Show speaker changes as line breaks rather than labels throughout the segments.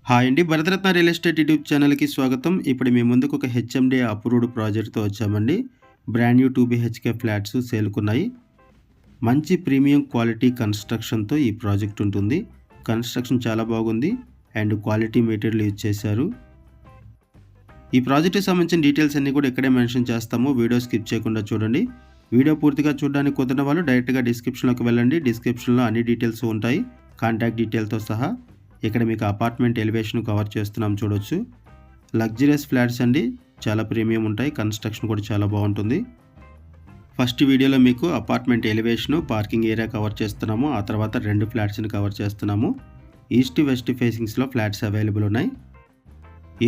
Hi అండి. Bharat Ratna real estate YouTube ఛానల్‌కి స్వాగతం. ఇప్పుడు మీ ముందుకు ఒక హెచ్ఎండీ అప్రూవ్డ్ ప్రాజెక్ట్‌తో వచ్చామండి. బ్రాండ్ న్యూ 2 బీహెచ్‌కే ఫ్లాట్స్ సేల్‌కున్నాయి. మంచి ప్రీమియం క్వాలిటీ కన్‌స్ట్రక్షన్‌తో ఈ ప్రాజెక్ట్ ఉంటుంది. కన్‌స్ట్రక్షన్ చాలా బాగుంది అండ్ క్వాలిటీ మెటీరియల్ యూజ్ చేశారు. ఈ ప్రాజెక్ట్‌కి సంబంధించిన డీటెయిల్స్ అన్నీ కూడా ఇక్కడే మెన్షన్ చేస్తాము. వీడియో స్కిప్ చేయకుండా చూడండి. వీడియో పూర్తిగా చూడడానికి కుదరని వాళ్ళు డైరెక్ట్‌గా డిస్క్రిప్షన్‌లోకి వెళ్ళండి. డిస్క్రిప్షన్‌లో అన్ని డీటెయిల్స్ ఉంటాయి. కాంటాక్ట్ డీటెయిల్‌తో సహా. ఇక్కడ మీకు అపార్ట్మెంట్ ఎలివేషన్ కవర్ చేస్తున్నాం చూడొచ్చు. లగ్జరియస్ ఫ్లాట్స్ అండి. చాలా ప్రీమియం ఉంటాయి. కన్‌స్ట్రక్షన్ కూడా చాలా బాగుంటుంది. ఫస్ట్ వీడియోలో మీకు apartment elevation, parking area cover చేస్తున్నాము. ఆ తర్వాత 2 ఫ్లాట్స్‌ని కవర్ చేస్తున్నాము. ఈస్ట్ వెస్ట్ ఫేసింగ్స్‌లో ఫ్లాట్స్ అవైలబుల్ ఉన్నాయి.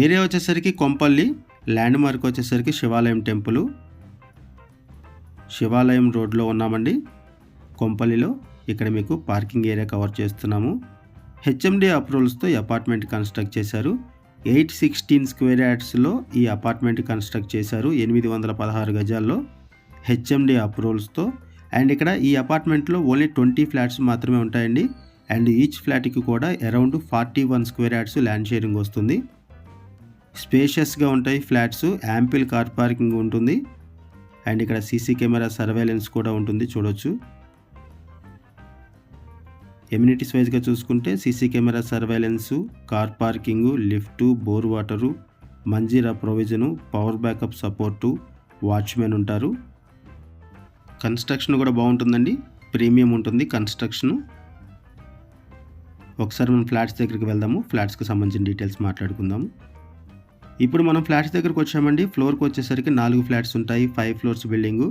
ఏరియా వచ్చేసరికి కొంపల్లి, ల్యాండ్ మార్క్ వచ్చేసరికి శివాలయం టెంపుల్. శివాలయం రోడ్లో ఉన్నామండి. కొంపల్లిలో ఇక్కడ మీకు పార్కింగ్ ఏరియా కవర్ చేస్తున్నాము. హెచ్ఎండీ అప్రూవల్స్తో ఈ అపార్ట్మెంట్ కన్స్ట్రక్ట్ చేశారు. 816 స్క్వేర్ యార్డ్స్లో ఈ అపార్ట్మెంట్ కన్స్ట్రక్ట్ చేశారు. 816 గజాల్లో హెచ్ఎండీ అప్రూవల్స్తో. అండ్ ఇక్కడ ఈ అపార్ట్మెంట్లో ఓన్లీ 20 ఫ్లాట్స్ మాత్రమే ఉంటాయండి. అండ్ ఈచ్ ఫ్లాట్కి కూడా around 41 square yards land sharing వస్తుంది. స్పేషియస్గా ఉంటాయి ఫ్లాట్స్. యాంపిల్ కార్ పార్కింగ్ ఉంటుంది. అండ్ ఇక్కడ సీసీ కెమెరా సర్వేలెన్స్ కూడా ఉంటుంది చూడొచ్చు. ఎమ్యూనిటీస్ వైజ్గా చూసుకుంటే CC camera surveillance, car parking, lift, bore water, Manjira provision, power backup support, watchmen ఉంటారు. కన్స్ట్రక్షన్ కూడా బాగుంటుందండి. ప్రీమియం ఉంటుంది కన్స్ట్రక్షను. ఒకసారి మనం ఫ్లాట్స్ దగ్గరికి వెళ్దాము. ఫ్లాట్స్కి సంబంధించిన డీటెయిల్స్ మాట్లాడుకుందాము. ఇప్పుడు మనం ఫ్లాట్స్ దగ్గరకు వచ్చామండి. ఫ్లోర్కి వచ్చేసరికి 4 ఫ్లాట్స్ ఉంటాయి. 5 ఫ్లోర్స్ బిల్డింగు.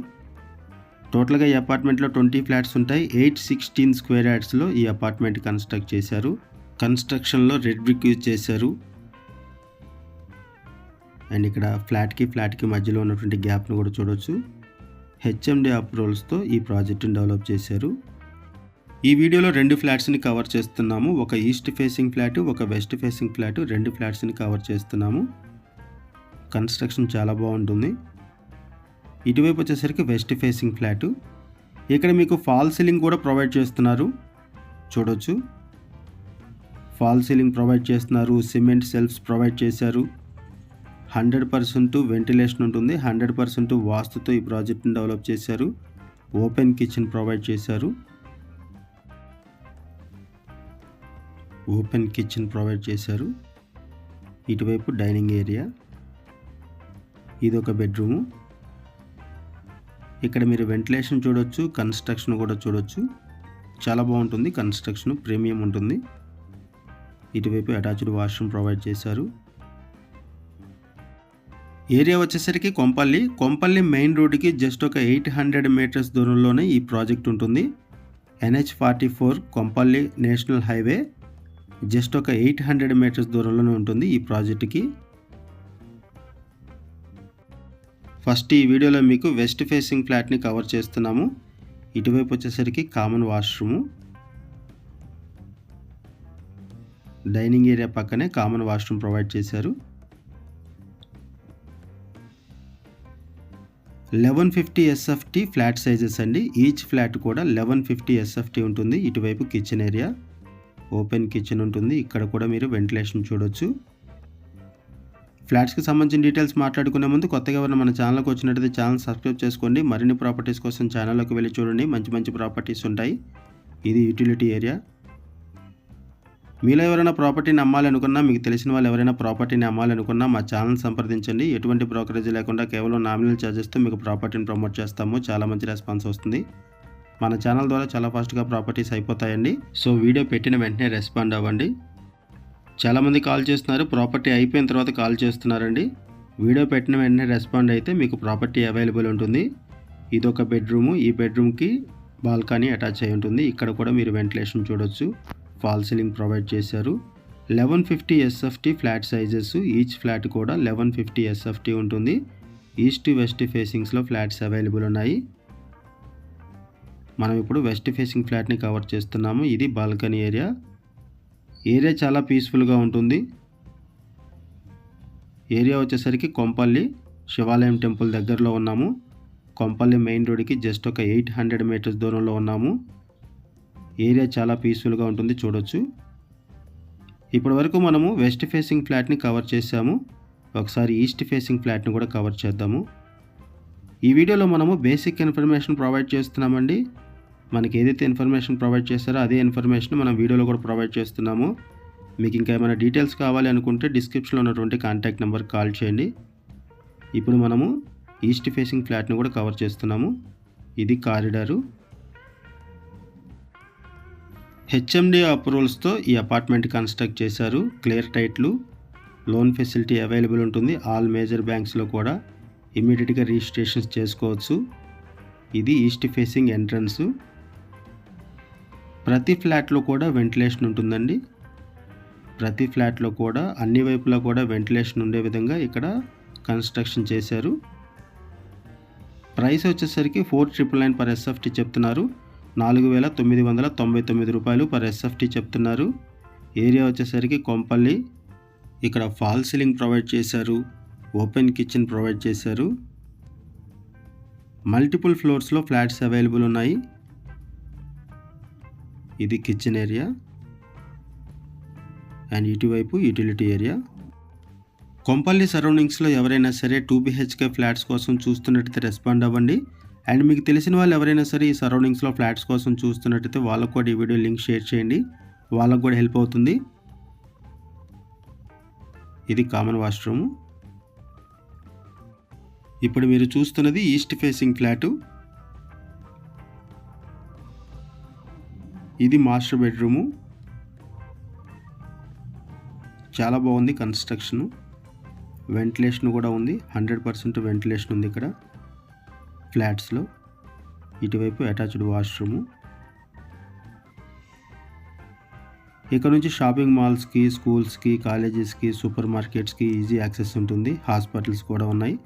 టోటల్గా ఈ అపార్ట్మెంట్లో 20 ఫ్లాట్స్ ఉంటాయి. 816 స్క్వేర్ యార్డ్స్లో ఈ అపార్ట్మెంట్ కన్స్ట్రక్ట్ చేశారు. కన్స్ట్రక్షన్లో రెడ్ బ్రిక్ యూజ్ చేశారు. అండ్ ఇక్కడ ఫ్లాట్కి మధ్యలో ఉన్నటువంటి గ్యాప్ను కూడా చూడొచ్చు. హెచ్ఎండీ అప్రూవల్స్తో ఈ ప్రాజెక్టుని డెవలప్ చేశారు. ఈ వీడియోలో 2 ఫ్లాట్స్ని కవర్ చేస్తున్నాము. ఒక ఈస్ట్ ఫేసింగ్ ఫ్లాట్, ఒక వెస్ట్ ఫేసింగ్ ఫ్లాట్. 2 ఫ్లాట్స్ని కవర్ చేస్తున్నాము. కన్స్ట్రక్షన్ చాలా బాగుంటుంది. ఇటువైపు వచ్చేసరికి వెస్ట్ ఫేసింగ్ ఫ్లాటు. ఇక్కడ మీకు ఫాల్ సీలింగ్ కూడా ప్రొవైడ్ చేస్తున్నారు చూడొచ్చు. ఫాల్ సీలింగ్ ప్రొవైడ్ చేస్తున్నారు. సిమెంట్ సెల్ఫ్స్ ప్రొవైడ్ చేశారు. 100% వెంటిలేషన్ ఉంటుంది. 100% వాస్తుతో ఈ ప్రాజెక్ట్ని డెవలప్ చేశారు. ఓపెన్ కిచెన్ ప్రొవైడ్ చేశారు. ఇటువైపు డైనింగ్ ఏరియా. ఇదొక బెడ్రూము. ఇక్కడ మీరు వెంటిలేషన్ చూడొచ్చు. కన్స్ట్రక్షన్ కూడా చూడొచ్చు. చాలా బాగుంటుంది. కన్స్ట్రక్షన్ ప్రీమియం ఉంటుంది. ఇటువైపు అటాచ్డ్ వాష్రూమ్ ప్రొవైడ్ చేశారు. ఏరియా వచ్చేసరికి కొంపల్లి మెయిన్ రోడ్డుకి జస్ట్ ఒక 800 మీటర్స్ దూరంలోనే ఈ ప్రాజెక్ట్ ఉంటుంది. NH44 Kompally national highway just ఒక 800 మీటర్స్ దూరంలోనే ఉంటుంది ఈ ప్రాజెక్టుకి. ఫస్ట్ ఈ వీడియోలో మీకు వెస్ట్ ఫేసింగ్ ఫ్లాట్ని కవర్ చేస్తున్నాము. ఇటువైపు వచ్చేసరికి కామన్ వాష్రూము. డైనింగ్ ఏరియా పక్కనే కామన్ వాష్రూమ్ ప్రొవైడ్ చేశారు. 1150 SFT ఫ్లాట్ సైజెస్ అండి. ఈచ్ ఫ్లాట్ కూడా 1150 SFT ఉంటుంది. ఇటువైపు కిచెన్ ఏరియా, ఓపెన్ కిచెన్ ఉంటుంది. ఇక్కడ కూడా మీరు వెంటిలేషన్ చూడొచ్చు. ఫ్లాట్స్కి సంబంధించిన డీటెయిల్స్ మాట్లాడుకునే ముందు కొత్తగా ఎవరైనా మన ఛానల్కి వచ్చినట్టయితే ఛానల్ సబ్స్క్రైబ్ చేసుకోండి. మరిన్ని ప్రాపర్టీస్ కోసం ఛానల్లోకి వెళ్ళి చూడండి. మంచి ప్రాపర్టీస్ ఉంటాయి. ఇది యూటిలిటీ ఏరియా. మీలో ఎవరైనా ప్రాపర్టీని అమ్మాలనుకున్నా, మీకు తెలిసిన వాళ్ళు ఎవరైనా ప్రాపర్టీని అమ్మాలనుకున్నా మా ఛానల్ సంప్రదించండి. ఎటువంటి బ్రోకరేజ్ లేకుండా కేవలం నామినల్ ఛార్జెస్తో మీకు ప్రాపర్టీని ప్రమోట్ చేస్తాము. చాలా మంచి రెస్పాన్స్ వస్తుంది. మన ఛానల్ ద్వారా చాలా ఫాస్ట్గా ప్రాపర్టీస్ అయిపోతాయండి. సో వీడియో పెట్టిన వెంటనే రెస్పాండ్ అవ్వండి. చాలామంది కాల్ చేస్తున్నారు. ప్రాపర్టీ అయిపోయిన తర్వాత కాల్ చేస్తున్నారండి. వీడియో పెట్టిన వెంటనే రెస్పాండ్ అయితే మీకు ప్రాపర్టీ అవైలబుల్ ఉంటుంది. ఇదొక బెడ్రూము. ఈ బెడ్రూమ్కి బాల్కనీ అటాచ్ అయి ఉంటుంది. ఇక్కడ కూడా మీరు వెంటిలేషన్ చూడొచ్చు. ఫాల్ సీలింగ్ ప్రొవైడ్ చేశారు. 1150 SFT flat sizes. Each flat కూడా 1150 SFT ఉంటుంది. ఈస్ట్ వెస్ట్ ఫేసింగ్స్లో ఫ్లాట్స్ అవైలబుల్ ఉన్నాయి. మనం ఇప్పుడు వెస్ట్ ఫేసింగ్ ఫ్లాట్ని కవర్ చేస్తున్నాము. ఇది బాల్కనీ ఏరియా. ఏరియా చాలా పీస్ఫుల్గా ఉంటుంది. ఏరియా వచ్చేసరికి కొంపల్లి శివాలయం టెంపుల్ దగ్గరలో ఉన్నాము. కొంపల్లి మెయిన్ రోడ్డుకి జస్ట్ ఒక 800 మీటర్స్ దూరంలో ఉన్నాము. ఏరియా చాలా పీస్ఫుల్గా ఉంటుంది చూడొచ్చు. ఇప్పటి వరకు మనము వెస్ట్ ఫేసింగ్ ఫ్లాట్ని కవర్ చేసాము. ఒకసారి ఈస్ట్ ఫేసింగ్ ఫ్లాట్ని కూడా కవర్ చేద్దాము. ఈ వీడియోలో మనము బేసిక్ ఇన్ఫర్మేషన్ ప్రొవైడ్ చేస్తున్నామండి. మనకి ఏదైతే ఇన్ఫర్మేషన్ ప్రొవైడ్ చేస్తారో అదే ఇన్ఫర్మేషన్ మనం వీడియోలో కూడా ప్రొవైడ్ చేస్తున్నాము. మీకు ఇంకా ఏమైనా డీటెయిల్స్ కావాలి అనుకుంటే డిస్క్రిప్షన్లో ఉన్నటువంటి కాంటాక్ట్ నెంబర్కి కాల్ చేయండి. ఇప్పుడు మనము ఈస్ట్ ఫేసింగ్ ఫ్లాట్ని కూడా కవర్ చేస్తున్నాము. ఇది కారిడారు. హెచ్ఎండి అప్రూవల్స్తో ఈ అపార్ట్మెంట్ కన్స్ట్రక్ట్ చేశారు. క్లియర్ టైట్లు, లోన్ ఫెసిలిటీ అవైలబుల్ ఉంటుంది. ఆల్ మేజర్ బ్యాంక్స్లో కూడా ఇమీడియట్గా రిజిస్ట్రేషన్స్ చేసుకోవచ్చు. ఇది ఈస్ట్ ఫేసింగ్ ఎంట్రన్స్. ప్రతి ఫ్లాట్లో కూడా వెంటిలేషన్ ఉంటుందండి. ప్రతి ఫ్లాట్లో కూడా అన్ని వైపులా కూడా వెంటిలేషన్ ఉండే విధంగా ఇక్కడ కన్స్ట్రక్షన్ చేశారు. ప్రైస్ వచ్చేసరికి 4,999 పర్ ఎస్ఎఫ్టీ చెప్తున్నారు. 4,999 రూపాయలు పర్ ఎస్ఎఫ్టీ చెప్తున్నారు. ఏరియా వచ్చేసరికి కొంపల్లి. ఇక్కడ ఫాల్ సీలింగ్ ప్రొవైడ్ చేశారు. ఓపెన్ కిచెన్ ప్రొవైడ్ చేశారు. మల్టిపుల్ ఫ్లోర్స్లో ఫ్లాట్స్ అవైలబుల్ ఉన్నాయి. ఇది కిచెన్ ఏరియా అండ్ ఇటువైపు యూటిలిటీ ఏరియా. కొంపల్లి సరౌండింగ్స్లో ఎవరైనా సరే 2 BHK ఫ్లాట్స్ కోసం చూస్తున్నట్టయితే రెస్పాండ్ అవ్వండి. అండ్ మీకు తెలిసిన వాళ్ళు ఎవరైనా సరే ఈ సరౌండింగ్స్లో ఫ్లాట్స్ కోసం చూస్తున్నట్టయితే వాళ్ళకు కూడా ఈ వీడియో లింక్ షేర్ చేయండి. వాళ్ళకు కూడా హెల్ప్ అవుతుంది. ఇది కామన్ వాష్రూమ్. ఇప్పుడు మీరు చూస్తున్నది ఈస్ట్ ఫేసింగ్ ఫ్లాటు. ఇది మాస్టర్ బెడ్రూము. చాలా బాగుంది కన్స్ట్రక్షన్. వెంటిలేషన్ కూడా ఉంది. 100% వెంటిలేషన్ ఉంది ఇక్కడ ఫ్లాట్స్లో. ఇటువైపు అటాచ్డ్ వాష్రూము. ఇక్కడ నుంచి షాపింగ్ మాల్స్కి, స్కూల్స్కి, కాలేజెస్కి, సూపర్ మార్కెట్స్కి ఈజీ యాక్సెస్ ఉంటుంది. హాస్పిటల్స్ కూడా ఉన్నాయి.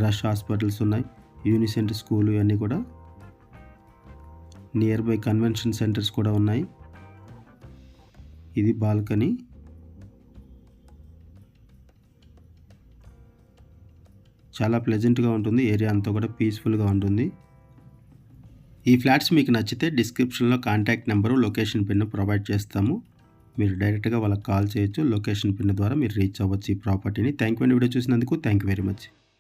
రష్ హాస్పిటల్స్ ఉన్నాయి. యూనిసెంట్ స్కూలు ఇవన్నీ కూడా. నియర్ బై కన్వెన్షన్ సెంటర్స్ కూడా ఉన్నాయి. ఇది బాల్కనీ. చాలా ప్లెజెంట్గా ఉంటుంది. ఏరియా అంతా కూడా పీస్ఫుల్గా ఉంటుంది. ఈ ఫ్లాట్స్ మీకు నచ్చితే డిస్క్రిప్షన్లో contact number, location pin provide చేస్తాము. మీరు డైరెక్ట్గా వాళ్ళకి కాల్ చేయొచ్చు. లొకేషన్ పిన్ ద్వారా మీరు రీచ్ అవ్వచ్చు ఈ ప్రాపర్టీని. థ్యాంక్ యూ అండి వీడియో చూసినందుకు. Thank you very much.